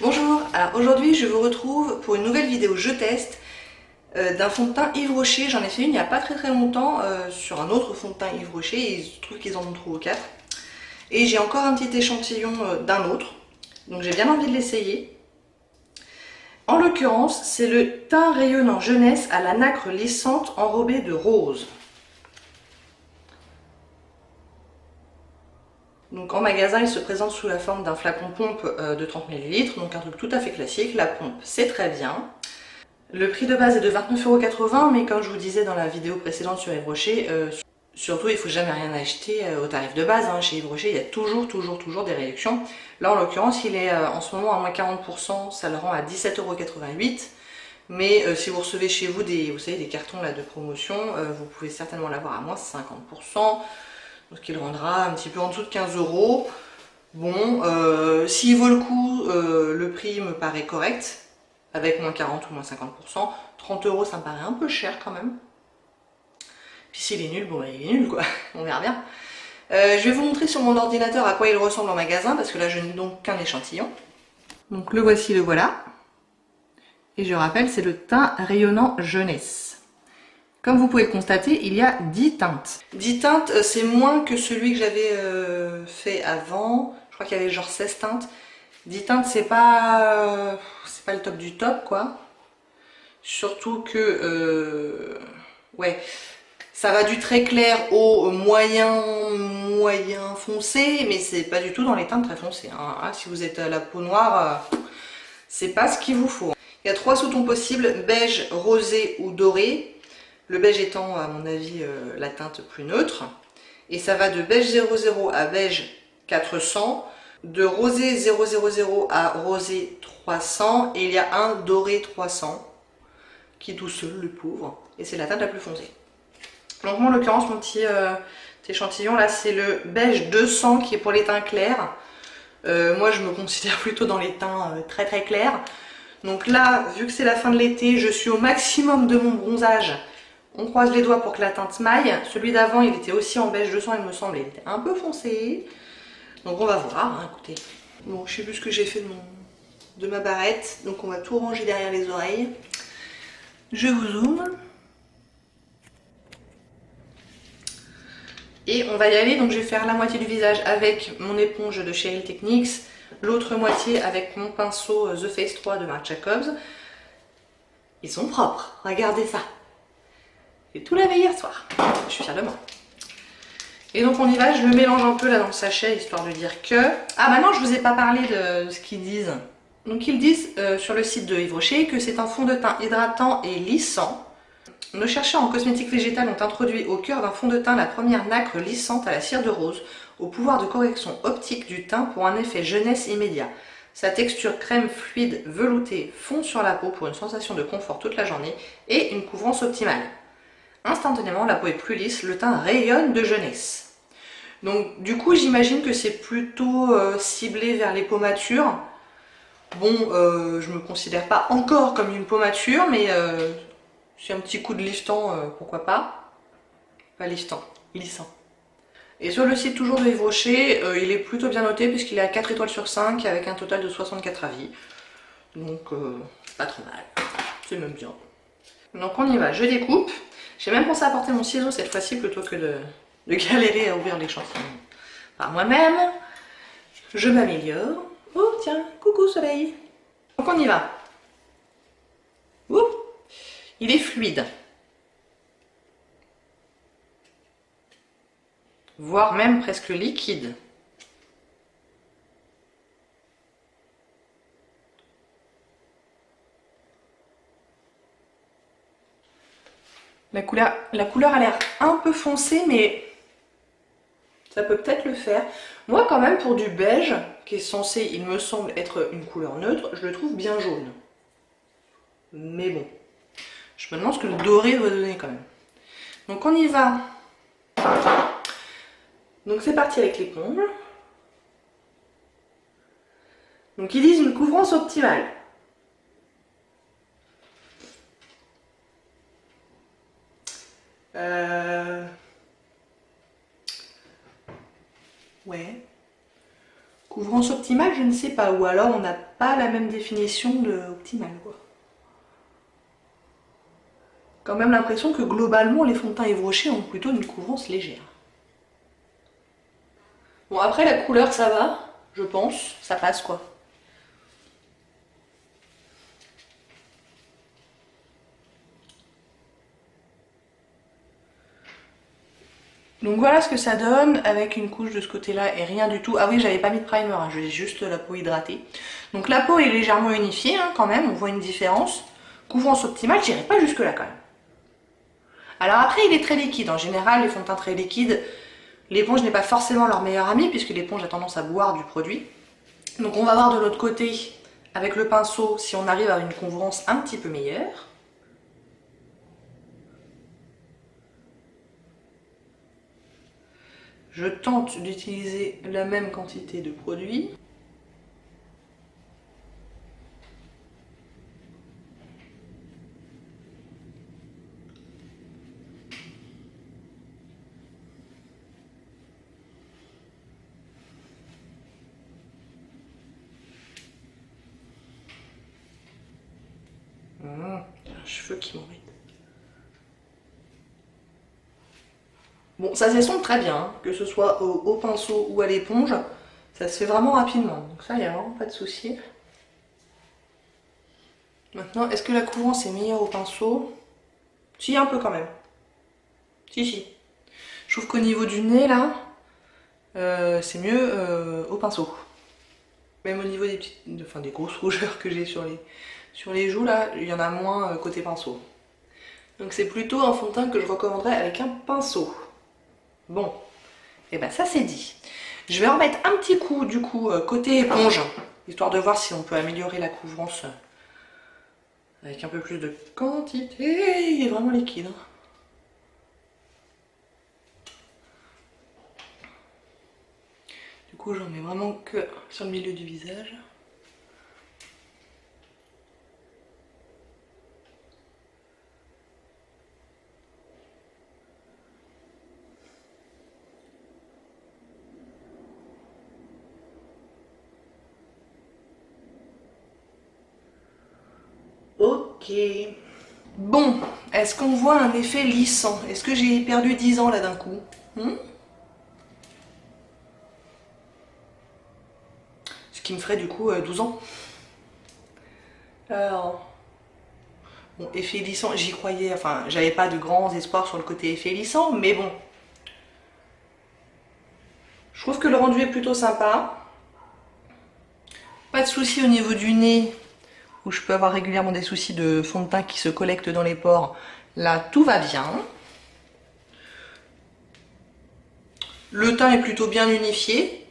Bonjour, alors aujourd'hui je vous retrouve pour une nouvelle vidéo je teste d'un fond de teint Yves Rocher. J'en ai fait une il n'y a pas très longtemps sur un autre fond de teint Yves Rocher et il se trouve qu'ils en ont 3 ou 4. Et j'ai encore un petit échantillon d'un autre, donc j'ai bien envie de l'essayer. En l'occurrence c'est le teint rayonnant jeunesse à la nacre lissante enrobée de rose. Donc en magasin, il se présente sous la forme d'un flacon pompe de 30 ml, donc un truc tout à fait classique. La pompe, c'est très bien. Le prix de base est de 29,80 €, mais comme je vous disais dans la vidéo précédente sur Yves Rocher, surtout il ne faut jamais rien acheter au tarif de base. Chez Yves Rocher, il y a toujours des réductions. Là en l'occurrence, il est en ce moment à moins 40%, ça le rend à 17,88 €. Mais si vous recevez chez vous vous savez, des cartons là, de promotion, vous pouvez certainement l'avoir à moins 50%. Donc il rendra un petit peu en dessous de 15 €. Bon, s'il vaut le coup, le prix me paraît correct, avec moins 40 ou moins 50%. 30 € ça me paraît un peu cher quand même. Puis s'il est nul, bon bah il est nul quoi, on verra bien. Je vais vous montrer sur mon ordinateur à quoi il ressemble en magasin, parce que là je n'ai donc qu'un échantillon. Donc le voici, le voilà. Et je rappelle, c'est le teint rayonnant jeunesse. Comme vous pouvez le constater, il y a 10 teintes. 10 teintes, c'est moins que celui que j'avais fait avant. Je crois qu'il y avait genre 16 teintes. 10 teintes, c'est pas le top du top, quoi. Surtout que, ouais, ça va du très clair au moyen foncé, mais c'est pas du tout dans les teintes très foncées. Si vous êtes à la peau noire, c'est pas ce qu'il vous faut. Il y a 3 sous-tons possibles, beige, rosé ou doré. Le beige étant, à mon avis, la teinte plus neutre. Et ça va de beige 00 à beige 400, de rosé 000 à rosé 300, et il y a un doré 300, qui est tout seul, le pauvre, et c'est la teinte la plus foncée. Donc moi, en l'occurrence, mon petit échantillon, là, c'est le beige 200, qui est pour les teints clairs. Moi, je me considère plutôt dans les teints très clairs. Donc là, vu que c'est la fin de l'été, je suis au maximum de mon bronzage. On croise les doigts pour que la teinte maille. Celui d'avant, il était aussi en beige 200, il me semble. Il était un peu foncé. Donc on va voir, écoutez. Bon, je sais plus ce que j'ai fait de ma barrette. Donc on va tout ranger derrière les oreilles. Je vous zoome. Et on va y aller. Donc je vais faire la moitié du visage avec mon éponge de Cheryl Techniques. L'autre moitié avec mon pinceau The Face 3 de Marc Jacobs. Ils sont propres, regardez ça. J'ai tout lavé hier soir. Je suis fière de moi. Et donc on y va, je le mélange un peu là dans le sachet, histoire de dire que... Ah maintenant je vous ai pas parlé de ce qu'ils disent. Donc ils disent sur le site de Yves Rocher que c'est un fond de teint hydratant et lissant. Nos chercheurs en cosmétique végétale ont introduit au cœur d'un fond de teint la première nacre lissante à la cire de rose, au pouvoir de correction optique du teint pour un effet jeunesse immédiat. Sa texture crème fluide veloutée fond sur la peau pour une sensation de confort toute la journée et une couvrance optimale. Instantanément, la peau est plus lisse, le teint rayonne de jeunesse. Donc du coup, j'imagine que c'est plutôt ciblé vers les peaux matures. Bon, je me considère pas encore comme une peau mature, mais c'est un petit coup de liftant, pourquoi pas. Pas liftant, lissant. Et sur le site toujours de Yves Rocher, il est plutôt bien noté puisqu'il est à 4 étoiles sur 5 avec un total de 64 avis. Donc pas trop mal, c'est même bien. Donc on y va, je découpe. J'ai même pensé à porter mon ciseau cette fois-ci plutôt que de galérer à ouvrir l'échantillon par moi-même. Je m'améliore. Oh tiens, coucou soleil. Donc on y va. Ouh, il est fluide. Voire même presque liquide. La couleur a l'air un peu foncée, mais ça peut peut-être le faire. Moi, quand même, pour du beige, qui est censé, il me semble, être une couleur neutre, je le trouve bien jaune. Mais bon, je me demande ce que le doré doit donner quand même. Donc on y va. Donc c'est parti avec l'éponge. Donc ils disent une couvrance optimale. Ouais. Couvrance couvrance optimale, je ne sais pas, ou alors on n'a pas la même définition de optimale, quoi. Quand même l'impression que globalement les fonds de teint Yves Rocher ont plutôt une couvrance légère. Bon, après la couleur ça va, je pense, ça passe quoi. Donc voilà ce que ça donne avec une couche de ce côté-là et rien du tout. Ah oui, j'avais pas mis de primer, hein, j'ai juste la peau hydratée. Donc la peau est légèrement unifiée hein, quand même, on voit une différence. Couvrance optimale, j'irai pas jusque là quand même. Alors après, il est très liquide. En général, les fonds de teint très liquides, l'éponge n'est pas forcément leur meilleur ami puisque l'éponge a tendance à boire du produit. Donc on va voir de l'autre côté, avec le pinceau, si on arrive à une couvrance un petit peu meilleure. Je tente d'utiliser la même quantité de produit. Un cheveu qui m'embête. Bon, ça s'estompe très bien, hein, que ce soit au pinceau ou à l'éponge, ça se fait vraiment rapidement. Donc ça, il n'y a vraiment pas de souci. Maintenant, est-ce que la couvrance est meilleure au pinceau? Si, un peu quand même. Si. Je trouve qu'au niveau du nez, là, c'est mieux au pinceau. Même au niveau des petites, enfin des grosses rougeurs que j'ai sur les joues, là, il y en a moins côté pinceau. Donc c'est plutôt un fond de teint que je recommanderais avec un pinceau. Bon, et ben ça c'est dit. Je vais en mettre un petit coup du coup côté éponge, histoire de voir si on peut améliorer la couvrance avec un peu plus de quantité. Il est vraiment liquide. Hein. Du coup j'en mets vraiment que sur le milieu du visage. Ok. Bon, est-ce qu'on voit un effet lissant? Est-ce que j'ai perdu 10 ans là d'un coup? Ce qui me ferait du coup 12 ans. Alors, bon, effet lissant, j'y croyais, enfin, j'avais pas de grands espoirs sur le côté effet lissant, mais bon. Je trouve que le rendu est plutôt sympa. Pas de soucis au niveau du nez, où je peux avoir régulièrement des soucis de fond de teint qui se collectent dans les pores. Là, tout va bien. Le teint est plutôt bien unifié.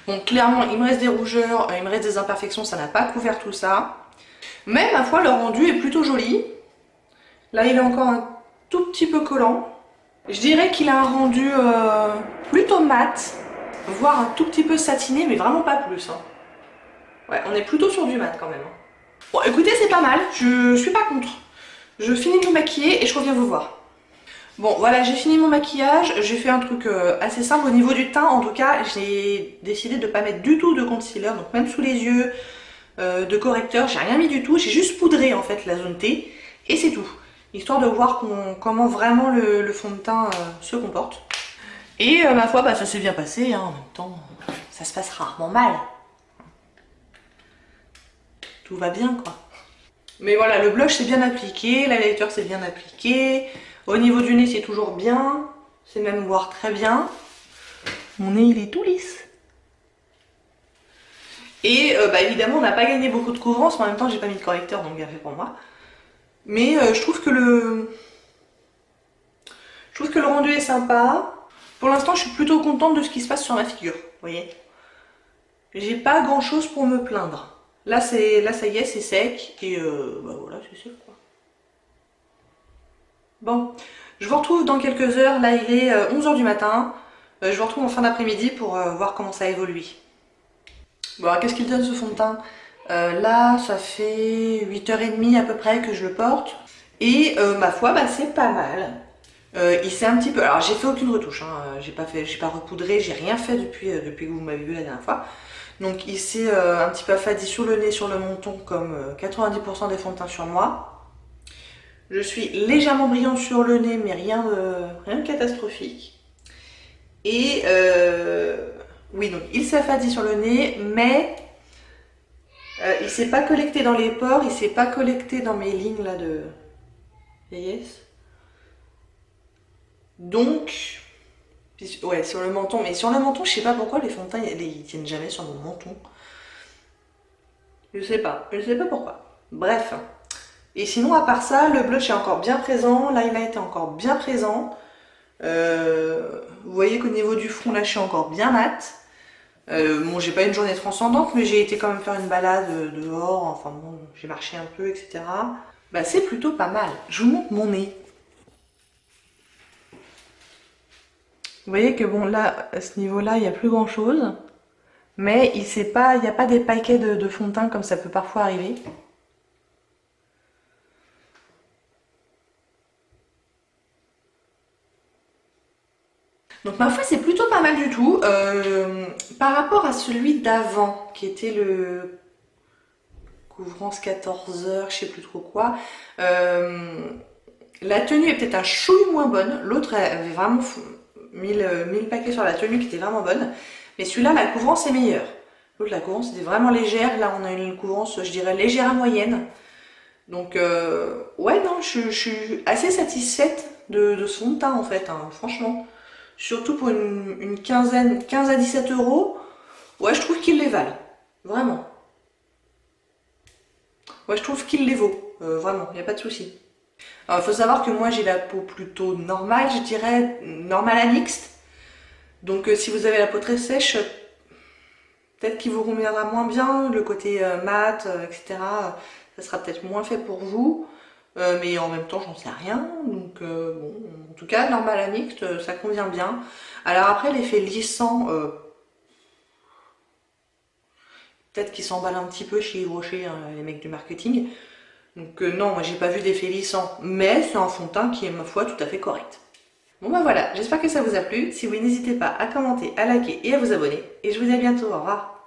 Bon, clairement, il me reste des rougeurs, il me reste des imperfections, ça n'a pas couvert tout ça. Mais, ma foi, le rendu est plutôt joli. Là, il est encore un tout petit peu collant. Je dirais qu'il a un rendu plutôt mat, voire un tout petit peu satiné, mais vraiment pas plus. Hein. Ouais, on est plutôt sur du mat quand même. Bon, écoutez, c'est pas mal, je suis pas contre. Je finis de me maquiller et je reviens vous voir. Bon, voilà, j'ai fini mon maquillage. J'ai fait un truc assez simple au niveau du teint. En tout cas, j'ai décidé de ne pas mettre du tout de concealer, donc même sous les yeux, de correcteur, j'ai rien mis du tout. J'ai juste poudré en fait la zone T et c'est tout. Histoire de voir comment vraiment le fond de teint se comporte. Et ma foi, bah, ça s'est bien passé. Hein, en même temps, ça se passe rarement mal. Tout va bien quoi. Mais voilà, le blush c'est bien appliqué, l'highlighter c'est bien appliqué. Au niveau du nez c'est toujours bien, c'est même voire très bien. Mon nez il est tout lisse. Et bah, évidemment on n'a pas gagné beaucoup de couvrance, mais en même temps j'ai pas mis de correcteur donc bien fait pour moi. Mais je trouve que le rendu est sympa. Pour l'instant je suis plutôt contente de ce qui se passe sur ma figure, vous voyez. J'ai pas grand chose pour me plaindre. Là ça y est, c'est sec et bah voilà, c'est sec quoi. Bon, je vous retrouve dans quelques heures. Là il est 11 h du matin. Je vous retrouve en fin d'après-midi pour voir comment ça évolue. Bon, alors qu'est-ce qu'il donne ce fond de teint? Là ça fait 8h30 à peu près que je le porte. Et ma foi, bah, c'est pas mal. Il s'est un petit peu... Alors j'ai fait aucune retouche, hein. J'ai pas repoudré, j'ai rien fait depuis que vous m'avez vu la dernière fois. Donc il s'est un petit peu affadi sur le nez, sur le menton, comme 90% des fonds de teint sur moi. Je suis légèrement brillante sur le nez, mais rien de catastrophique. Et oui, donc il s'est affadi sur le nez, mais il s'est pas collecté dans les pores, il s'est pas collecté dans mes lignes là de... Yes. Donc, ouais, sur le menton. Mais sur le menton, je sais pas pourquoi les fonds de teint, ils tiennent jamais sur mon menton. Je sais pas pourquoi. Bref. Et sinon, à part ça, le blush est encore bien présent, l'highlight est encore bien présent. Vous voyez qu'au niveau du front, là, je suis encore bien mat. Bon, j'ai pas une journée transcendante, mais j'ai été quand même faire une balade dehors. Enfin bon, j'ai marché un peu, etc. Bah, c'est plutôt pas mal. Je vous montre mon nez. Vous voyez que bon, là, à ce niveau-là, il n'y a plus grand-chose. Mais il n'y a pas des paquets de fond de teint comme ça peut parfois arriver. Donc ma foi, c'est plutôt pas mal du tout. Par rapport à celui d'avant, qui était le couvrance 14 heures, je sais plus trop quoi. La tenue est peut-être un chouille moins bonne. L'autre avait vraiment mis le paquet sur la tenue qui était vraiment bonne. Mais celui-là, la couvrance est meilleure. L'autre, la couvrance était vraiment légère. Là, on a une couvrance, je dirais, légère à moyenne. Donc, ouais, non, je suis assez satisfaite de ce fond de teint, en fait, hein, franchement. Surtout pour une quinzaine, 15 à 17 euros. Ouais, je trouve qu'il les valent. Vraiment. Ouais, je trouve qu'il les vaut. Vraiment, il n'y a pas de souci. Alors, il faut savoir que moi, j'ai la peau plutôt normale, je dirais, normale à mixte. Donc, si vous avez la peau très sèche, peut-être qu'il vous conviendra moins bien. Le côté mat, etc., ça sera peut-être moins fait pour vous. Mais en même temps, j'en sais rien. Donc, bon, en tout cas, normal à mixte, ça convient bien. Alors après, l'effet lissant, peut-être qu'ils s'emballent un petit peu chez Yves Rocher, hein, les mecs du marketing. Donc non, moi j'ai pas vu d'effet lissant, mais c'est un fond de teint qui est, ma foi, tout à fait correct. Bon bah voilà, j'espère que ça vous a plu. Si oui, n'hésitez pas à commenter, à liker et à vous abonner. Et je vous dis à bientôt, au revoir.